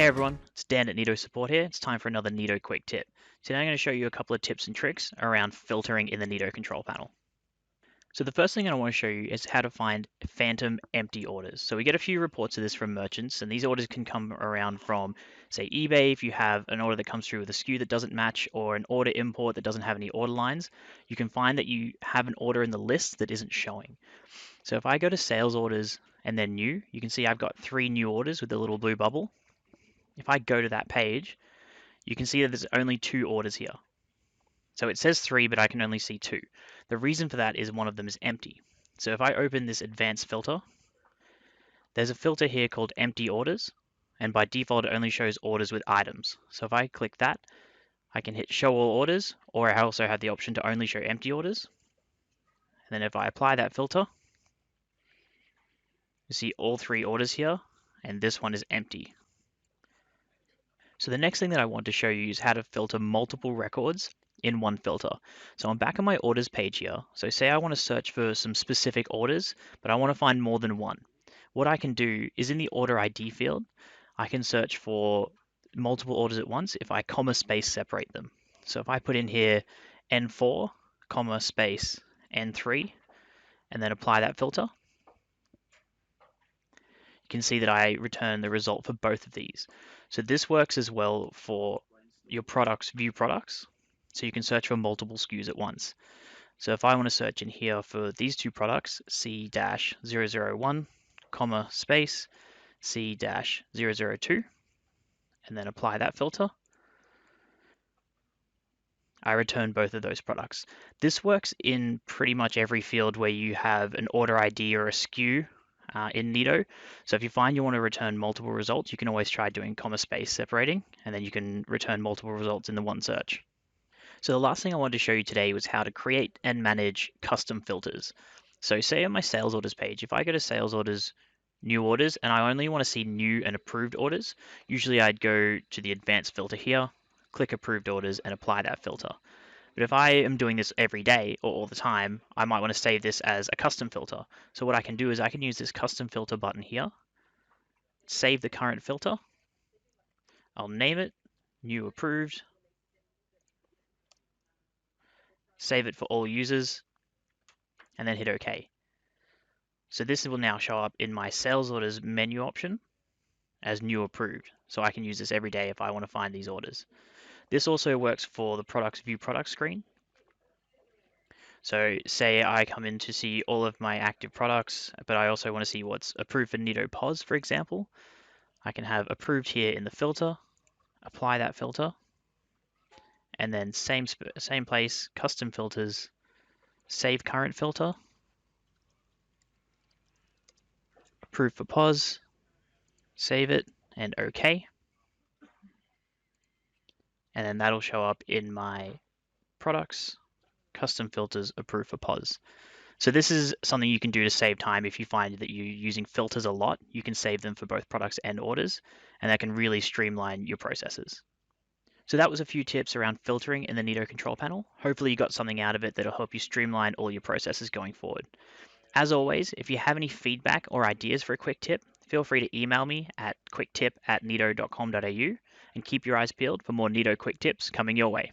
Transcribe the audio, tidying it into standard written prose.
Hey everyone, it's Dan at Neto Support here. It's time for another Neto quick tip. Today I'm going to show you a couple of tips and tricks around filtering in the Neto control panel. So the first thing I want to show you is how to find phantom empty orders. So we get a few reports of this from merchants, and these orders can come around from, say, eBay. If you have an order that comes through with a SKU that doesn't match, or an order import that doesn't have any order lines, you can find that you have an order in the list that isn't showing. So if I go to sales orders and then new, you can see I've got 3 new orders with the little blue bubble. If I go to that page, you can see that there's only 2 orders here. So it says 3, but I can only see 2. The reason for that is one of them is empty. So if I open this advanced filter, there's a filter here called empty orders, and by default it only shows orders with items. So if I click that, I can hit show all orders, or I also have the option to only show empty orders. And then if I apply that filter, you see all 3 orders here, and this one is empty. So the next thing that I want to show you is how to filter multiple records in one filter. So I'm back on my orders page here. So say I want to search for some specific orders, but I want to find more than one. What I can do is in the order ID field, I can search for multiple orders at once if I comma space separate them. So if I put in here N4, comma space N3, and then apply that filter, you can see that I return the result for both of these. So this works as well for your products, view products. So you can search for multiple SKUs at once. So if I want to search in here for these 2 products, C-001, comma space, C-002, and then apply that filter, I return both of those products. This works in pretty much every field where you have an order ID or a SKU in Neto. So if you find you want to return multiple results, you can always try doing comma space separating, and then you can return multiple results in the one search. So the last thing I wanted to show you today was how to create and manage custom filters. So say on my sales orders page, if I go to sales orders, new orders, and I only want to see new and approved orders, usually I'd go to the advanced filter here, click approved orders, and apply that filter. But if I am doing this every day or all the time, I might want to save this as a custom filter. So what I can do is I can use this custom filter button here, save the current filter, I'll name it, new approved, save it for all users, and then hit OK. So this will now show up in my sales orders menu option as new approved. So I can use this every day if I want to find these orders. This also works for the products view product screen. So say I come in to see all of my active products, but I also want to see what's approved for Neto POS, for example. I can have approved here in the filter, apply that filter, and then same place, custom filters, save current filter, approved for POS, save it, and OK. And then that'll show up in my products, custom filters, approved for POS. So this is something you can do to save time. If you find that you're using filters a lot, you can save them for both products and orders, and that can really streamline your processes. So that was a few tips around filtering in the Neto control panel. Hopefully you got something out of it that'll help you streamline all your processes going forward. As always, if you have any feedback or ideas for a quick tip, feel free to email me at quicktip@neto.com.au and keep your eyes peeled for more Neto quick tips coming your way.